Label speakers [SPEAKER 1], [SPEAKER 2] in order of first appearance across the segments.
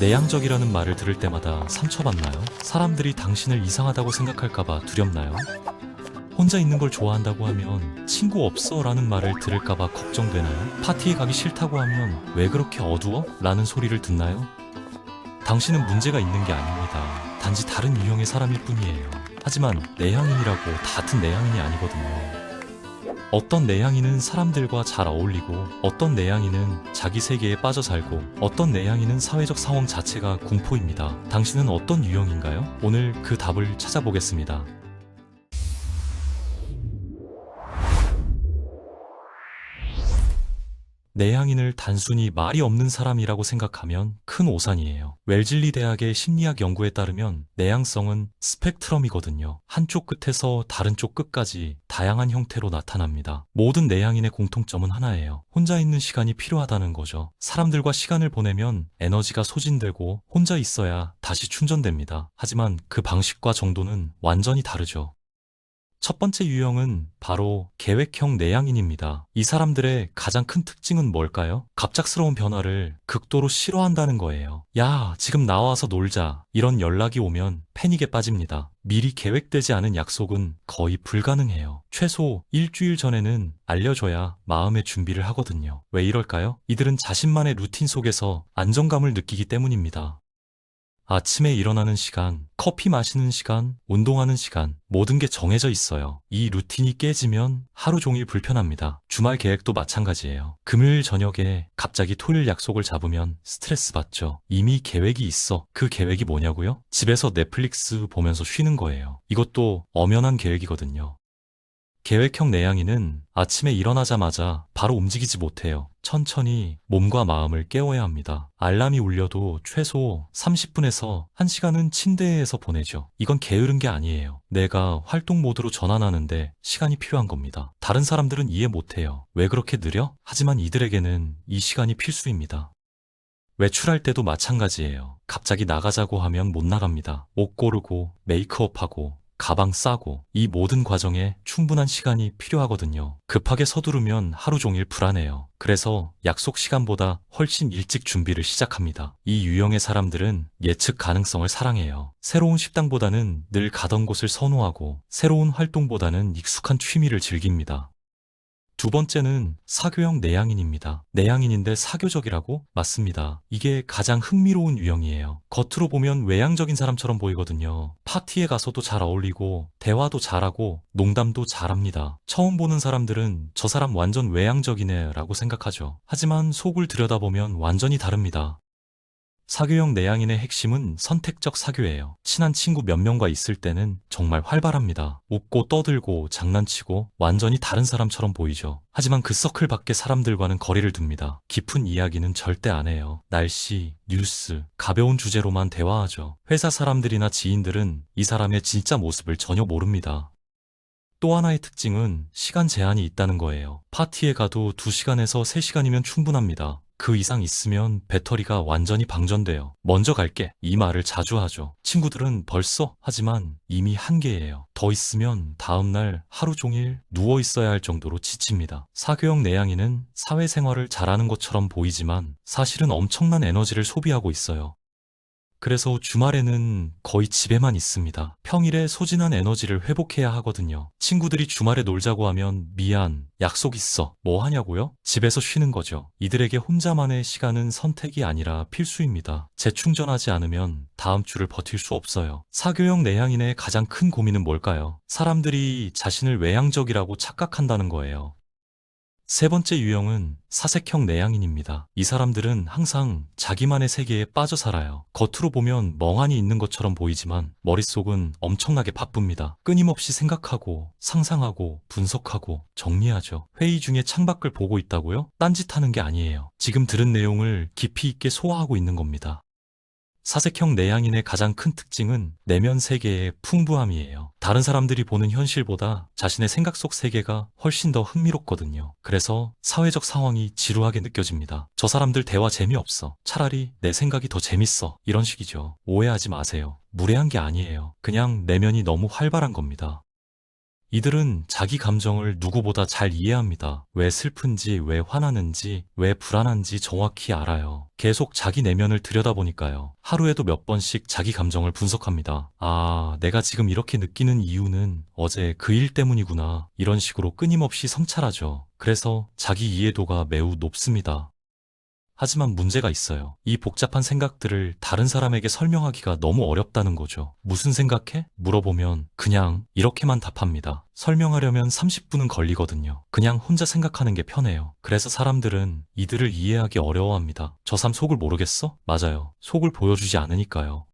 [SPEAKER 1] 내향적이라는 말을 들을 때마다 상처받나요? 사람들이 당신을 이상하다고 생각할까봐 두렵나요? 혼자 있는 걸 좋아한다고 하면 친구 없어 라는 말을 들을까봐 걱정되나요? 파티에 가기 싫다고 하면 왜 그렇게 어두워? 라는 소리를 듣나요? 당신은 문제가 있는 게 아닙니다. 단지 다른 유형의 사람일 뿐이에요. 하지만 내향인이라고 같은 내향인이 아니거든요. 어떤 내향인은 사람들과 잘 어울리고, 어떤 내향인은 자기 세계에 빠져 살고, 어떤 내향인은 사회적 상황 자체가 공포입니다. 당신은 어떤 유형인가요? 오늘 그 답을 찾아보겠습니다. 내향인을 단순히 말이 없는 사람이라고 생각하면 큰 오산이에요. 웰즐리 대학의 심리학 연구에 따르면 내향성은 스펙트럼이거든요. 한쪽 끝에서 다른 쪽 끝까지 다양한 형태로 나타납니다. 모든 내향인의 공통점은 하나예요. 혼자 있는 시간이 필요하다는 거죠. 사람들과 시간을 보내면 에너지가 소진되고 혼자 있어야 다시 충전됩니다. 하지만 그 방식과 정도는 완전히 다르죠. 첫 번째 유형은 바로 계획형 내향인입니다. 이 사람들의 가장 큰 특징은 뭘까요? 갑작스러운 변화를 극도로 싫어한다는 거예요. 야, 지금 나와서 놀자. 이런 연락이 오면 패닉에 빠집니다. 미리 계획되지 않은 약속은 거의 불가능해요. 최소 일주일 전에는 알려줘야 마음의 준비를 하거든요. 왜 이럴까요? 이들은 자신만의 루틴 속에서 안정감을 느끼기 때문입니다. 아침에 일어나는 시간, 커피 마시는 시간, 운동하는 시간, 모든 게 정해져 있어요. 이 루틴이 깨지면 하루 종일 불편합니다. 주말 계획도 마찬가지예요. 금요일 저녁에 갑자기 토요일 약속을 잡으면 스트레스 받죠. 이미 계획이 있어. 그 계획이 뭐냐고요? 집에서 넷플릭스 보면서 쉬는 거예요. 이것도 엄연한 계획이거든요. 계획형 내향인은 아침에 일어나자마자 바로 움직이지 못해요. 천천히 몸과 마음을 깨워야 합니다. 알람이 울려도 최소 30분에서 1시간은 침대에서 보내죠. 이건 게으른 게 아니에요. 내가 활동 모드로 전환하는데 시간이 필요한 겁니다. 다른 사람들은 이해 못해요. 왜 그렇게 느려? 하지만 이들에게는 이 시간이 필수입니다. 외출할 때도 마찬가지예요. 갑자기 나가자고 하면 못 나갑니다. 옷 고르고 메이크업하고 가방 싸고 이 모든 과정에 충분한 시간이 필요하거든요. 급하게 서두르면 하루 종일 불안해요. 그래서 약속 시간보다 훨씬 일찍 준비를 시작합니다. 이 유형의 사람들은 예측 가능성을 사랑해요. 새로운 식당보다는 늘 가던 곳을 선호하고 새로운 활동보다는 익숙한 취미를 즐깁니다. 두 번째는 사교형 내향인입니다. 내향인인데 사교적이라고? 맞습니다. 이게 가장 흥미로운 유형이에요. 겉으로 보면 외향적인 사람처럼 보이거든요. 파티에 가서도 잘 어울리고 대화도 잘하고 농담도 잘합니다. 처음 보는 사람들은 저 사람 완전 외향적이네 라고 생각하죠. 하지만 속을 들여다보면 완전히 다릅니다. 사교형 내향인의 핵심은 선택적 사교예요. 친한 친구 몇 명과 있을 때는 정말 활발합니다. 웃고 떠들고 장난치고 완전히 다른 사람처럼 보이죠. 하지만 그 서클 밖의 사람들과는 거리를 둡니다. 깊은 이야기는 절대 안 해요. 날씨, 뉴스, 가벼운 주제로만 대화하죠. 회사 사람들이나 지인들은 이 사람의 진짜 모습을 전혀 모릅니다. 또 하나의 특징은 시간 제한이 있다는 거예요. 파티에 가도 2시간에서 3시간이면 충분합니다. 그 이상 있으면 배터리가 완전히 방전돼요. 먼저 갈게. 이 말을 자주 하죠. 친구들은 벌써? 하지만 이미 한계예요. 더 있으면 다음날 하루 종일 누워 있어야 할 정도로 지칩니다. 사교형 내향인은 사회생활을 잘하는 것처럼 보이지만 사실은 엄청난 에너지를 소비하고 있어요. 그래서 주말에는 거의 집에만 있습니다. 평일에 소진한 에너지를 회복해야 하거든요. 친구들이 주말에 놀자고 하면 미안, 약속 있어. 뭐 하냐고요? 집에서 쉬는 거죠. 이들에게 혼자만의 시간은 선택이 아니라 필수입니다. 재충전하지 않으면 다음 주를 버틸 수 없어요. 사교형 내향인의 가장 큰 고민은 뭘까요? 사람들이 자신을 외향적이라고 착각한다는 거예요. 세 번째 유형은 사색형 내향인입니다. 이 사람들은 항상 자기만의 세계에 빠져 살아요. 겉으로 보면 멍하니 있는 것처럼 보이지만 머릿속은 엄청나게 바쁩니다. 끊임없이 생각하고 상상하고 분석하고 정리하죠. 회의 중에 창밖을 보고 있다고요? 딴짓하는 게 아니에요. 지금 들은 내용을 깊이 있게 소화하고 있는 겁니다. 사색형 내향인의 가장 큰 특징은 내면 세계의 풍부함이에요. 다른 사람들이 보는 현실보다 자신의 생각 속 세계가 훨씬 더 흥미롭거든요. 그래서 사회적 상황이 지루하게 느껴집니다. 저 사람들 대화 재미없어. 차라리 내 생각이 더 재밌어. 이런 식이죠. 오해하지 마세요. 무례한 게 아니에요. 그냥 내면이 너무 활발한 겁니다. 이들은 자기 감정을 누구보다 잘 이해합니다. 왜 슬픈지, 왜 화나는지, 왜 불안한지 정확히 알아요. 계속 자기 내면을 들여다보니까요. 하루에도 몇 번씩 자기 감정을 분석합니다. 아, 내가 지금 이렇게 느끼는 이유는 어제 그 일 때문이구나. 이런 식으로 끊임없이 성찰하죠. 그래서 자기 이해도가 매우 높습니다. 하지만 문제가 있어요. 이 복잡한 생각들을 다른 사람에게 설명하기가 너무 어렵다는 거죠. 무슨 생각해? 물어보면 그냥 이렇게만 답합니다. 설명하려면 30분은 걸리거든요. 그냥 혼자 생각하는 게 편해요. 그래서 사람들은 이들을 이해하기 어려워합니다. 저 사람 속을 모르겠어? 맞아요. 속을 보여주지 않으니까요.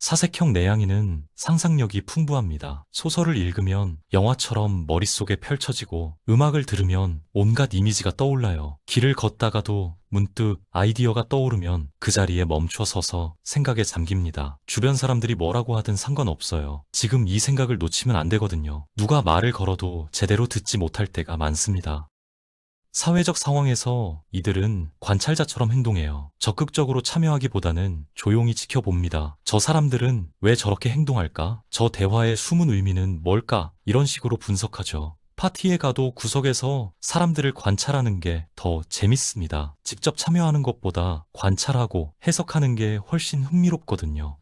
[SPEAKER 1] 사색형 내향인은 상상력이 풍부합니다. 소설을 읽으면 영화처럼 머릿속에 펼쳐지고 음악을 들으면 온갖 이미지가 떠올라요. 길을 걷다가도 문득 아이디어가 떠오르면 그 자리에 멈춰 서서 생각에 잠깁니다. 주변 사람들이 뭐라고 하든 상관없어요. 지금 이 생각을 놓치면 안 되거든요. 누가 말을 걸어도 제대로 듣지 못할 때가 많습니다. 사회적 상황에서 이들은 관찰자처럼 행동해요. 적극적으로 참여하기보다는 조용히 지켜봅니다. 저 사람들은 왜 저렇게 행동할까? 저 대화의 숨은 의미는 뭘까? 이런 식으로 분석하죠. 파티에 가도 구석에서 사람들을 관찰하는 게 더 재밌습니다. 직접 참여하는 것보다 관찰하고 해석하는 게 훨씬 흥미롭거든요.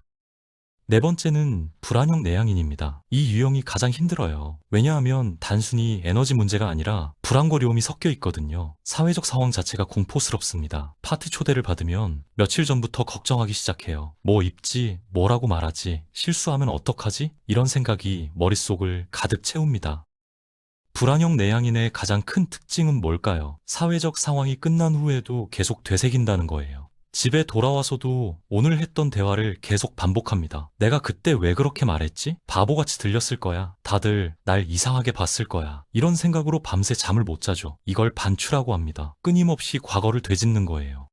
[SPEAKER 1] 네 번째는 불안형 내향인입니다. 이 유형이 가장 힘들어요. 왜냐하면 단순히 에너지 문제가 아니라 불안거리움이 섞여 있거든요. 사회적 상황 자체가 공포스럽습니다. 파티 초대를 받으면 며칠 전부터 걱정하기 시작해요. 뭐 입지, 뭐라고 말하지, 실수하면 어떡하지? 이런 생각이 머릿속을 가득 채웁니다. 불안형 내향인의 가장 큰 특징은 뭘까요? 사회적 상황이 끝난 후에도 계속 되새긴다는 거예요. 집에 돌아와서도 오늘 했던 대화를 계속 반복합니다. 내가 그때 왜 그렇게 말했지? 바보같이 들렸을 거야. 다들 날 이상하게 봤을 거야. 이런 생각으로 밤새 잠을 못 자죠. 이걸 반추라고 합니다. 끊임없이 과거를 되짚는 거예요.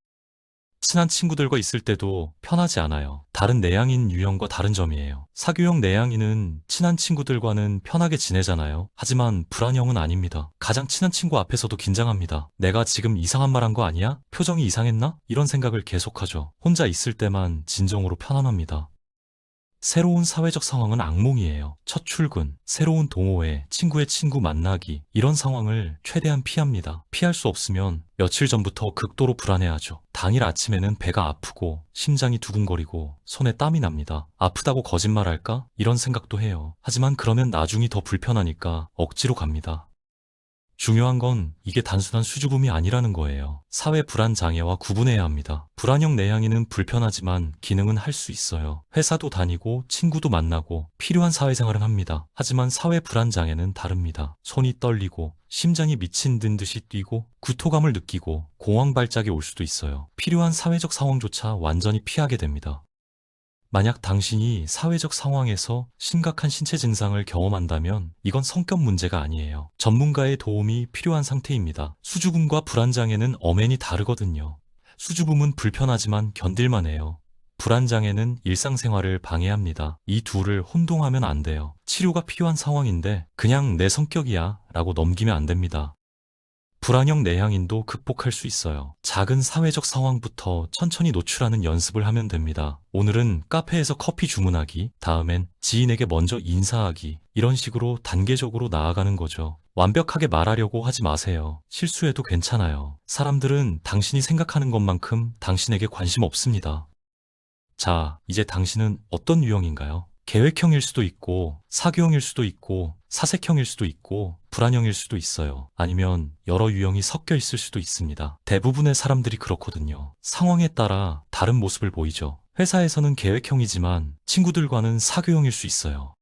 [SPEAKER 1] 친한 친구들과 있을 때도 편하지 않아요. 다른 내향인 유형과 다른 점이에요. 사교형 내향인은 친한 친구들과는 편하게 지내잖아요. 하지만 불안형은 아닙니다. 가장 친한 친구 앞에서도 긴장합니다. 내가 지금 이상한 말 한 거 아니야? 표정이 이상했나? 이런 생각을 계속하죠. 혼자 있을 때만 진정으로 편안합니다. 새로운 사회적 상황은 악몽이에요. 첫 출근, 새로운 동호회, 친구의 친구 만나기, 이런 상황을 최대한 피합니다. 피할 수 없으면 며칠 전부터 극도로 불안해하죠. 당일 아침에는 배가 아프고 심장이 두근거리고 손에 땀이 납니다. 아프다고 거짓말할까? 이런 생각도 해요. 하지만 그러면 나중이 더 불편하니까 억지로 갑니다. 중요한 건 이게 단순한 수줍음이 아니라는 거예요. 사회 불안 장애와 구분해야 합니다. 불안형 내향인은 불편하지만 기능은 할 수 있어요. 회사도 다니고 친구도 만나고 필요한 사회생활은 합니다. 하지만 사회 불안 장애는 다릅니다. 손이 떨리고 심장이 미친 듯이 뛰고 구토감을 느끼고 공황 발작이 올 수도 있어요. 필요한 사회적 상황조차 완전히 피하게 됩니다. 만약 당신이 사회적 상황에서 심각한 신체 증상을 경험한다면 이건 성격 문제가 아니에요. 전문가의 도움이 필요한 상태입니다. 수줍음과 불안장애는 엄연히 다르거든요. 수줍음은 불편하지만 견딜만 해요. 불안장애는 일상생활을 방해합니다. 이 둘을 혼동하면 안 돼요. 치료가 필요한 상황인데 그냥 내 성격이야 라고 넘기면 안 됩니다. 불안형 내향인도 극복할 수 있어요. 작은 사회적 상황부터 천천히 노출하는 연습을 하면 됩니다. 오늘은 카페에서 커피 주문하기, 다음엔 지인에게 먼저 인사하기, 이런 식으로 단계적으로 나아가는 거죠. 완벽하게 말하려고 하지 마세요. 실수해도 괜찮아요. 사람들은 당신이 생각하는 것만큼 당신에게 관심 없습니다. 자, 이제 당신은 어떤 유형인가요? 계획형일 수도 있고, 사교형일 수도 있고, 사색형일 수도 있고, 불안형일 수도 있어요. 아니면 여러 유형이 섞여 있을 수도 있습니다. 대부분의 사람들이 그렇거든요. 상황에 따라 다른 모습을 보이죠. 회사에서는 계획형이지만 친구들과는 사교형일 수 있어요.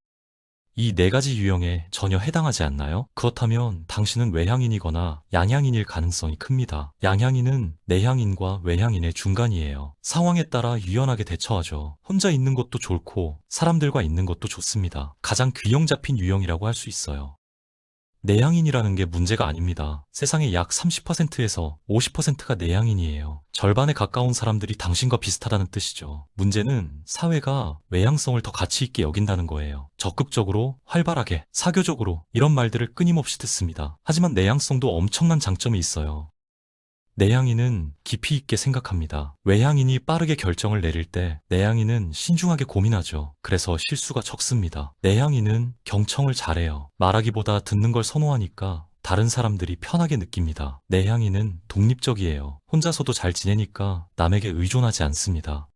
[SPEAKER 1] 이 네 가지 유형에 전혀 해당하지 않나요? 그렇다면 당신은 외향인이거나 양향인일 가능성이 큽니다. 양향인은 내향인과 외향인의 중간이에요. 상황에 따라 유연하게 대처하죠. 혼자 있는 것도 좋고 사람들과 있는 것도 좋습니다. 가장 균형 잡힌 유형이라고 할 수 있어요. 내향인이라는 게 문제가 아닙니다. 세상의 약 30%에서 50%가 내향인이에요. 절반에 가까운 사람들이 당신과 비슷하다는 뜻이죠. 문제는 사회가 외향성을 더 가치 있게 여긴다는 거예요. 적극적으로, 활발하게, 사교적으로 이런 말들을 끊임없이 듣습니다. 하지만 내향성도 엄청난 장점이 있어요. 내향인은 깊이 있게 생각합니다. 외향인이 빠르게 결정을 내릴 때 내향인은 신중하게 고민하죠. 그래서 실수가 적습니다. 내향인은 경청을 잘해요. 말하기보다 듣는 걸 선호하니까 다른 사람들이 편하게 느낍니다. 내향인은 독립적이에요. 혼자서도 잘 지내니까 남에게 의존하지 않습니다.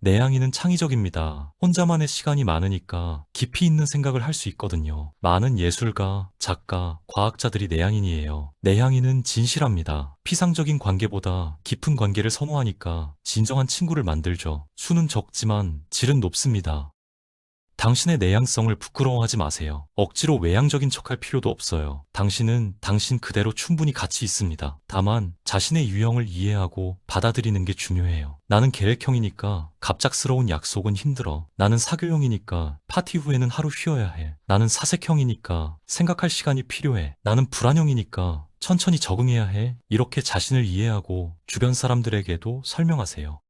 [SPEAKER 1] 내향인은 창의적입니다. 혼자만의 시간이 많으니까 깊이 있는 생각을 할 수 있거든요. 많은 예술가, 작가, 과학자들이 내향인이에요. 내향인은 진실합니다. 피상적인 관계보다 깊은 관계를 선호하니까 진정한 친구를 만들죠. 수는 적지만 질은 높습니다. 당신의 내향성을 부끄러워하지 마세요. 억지로 외향적인 척할 필요도 없어요. 당신은 당신 그대로 충분히 가치 있습니다. 다만 자신의 유형을 이해하고 받아들이는 게 중요해요. 나는 계획형이니까 갑작스러운 약속은 힘들어. 나는 사교형이니까 파티 후에는 하루 쉬어야 해. 나는 사색형이니까 생각할 시간이 필요해. 나는 불안형이니까 천천히 적응해야 해. 이렇게 자신을 이해하고 주변 사람들에게도 설명하세요.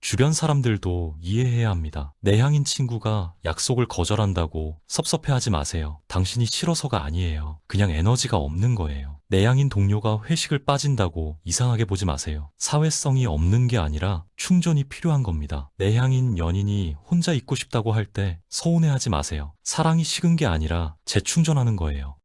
[SPEAKER 1] 주변 사람들도 이해해야 합니다. 내향인 친구가 약속을 거절한다고 섭섭해하지 마세요. 당신이 싫어서가 아니에요. 그냥 에너지가 없는 거예요. 내향인 동료가 회식을 빠진다고 이상하게 보지 마세요. 사회성이 없는 게 아니라 충전이 필요한 겁니다. 내향인 연인이 혼자 있고 싶다고 할 때 서운해하지 마세요. 사랑이 식은 게 아니라 재충전하는 거예요.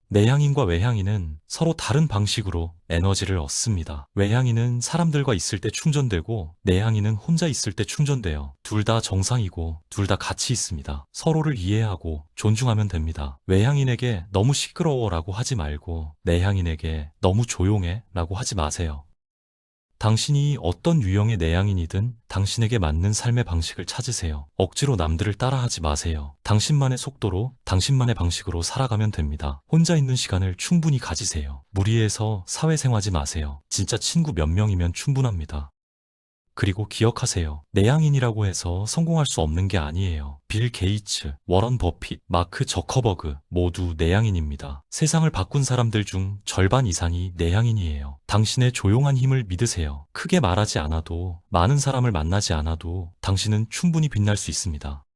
[SPEAKER 1] 내향인과 외향인은 서로 다른 방식으로 에너지를 얻습니다. 외향인은 사람들과 있을 때 충전되고 내향인은 혼자 있을 때 충전돼요. 둘 다 정상이고 둘 다 가치 있습니다. 서로를 이해하고 존중하면 됩니다. 외향인에게 너무 시끄러워라고 하지 말고 내향인에게 너무 조용해 라고 하지 마세요. 당신이 어떤 유형의 내향인이든 당신에게 맞는 삶의 방식을 찾으세요. 억지로 남들을 따라하지 마세요. 당신만의 속도로, 당신만의 방식으로 살아가면 됩니다. 혼자 있는 시간을 충분히 가지세요. 무리해서 사회생활하지 마세요. 진짜 친구 몇 명이면 충분합니다. 그리고 기억하세요. 내향인이라고 해서 성공할 수 없는 게 아니에요. 빌 게이츠, 워런 버핏, 마크 저커버그 모두 내향인입니다. 세상을 바꾼 사람들 중 절반 이상이 내향인이에요. 당신의 조용한 힘을 믿으세요. 크게 말하지 않아도, 많은 사람을 만나지 않아도 당신은 충분히 빛날 수 있습니다.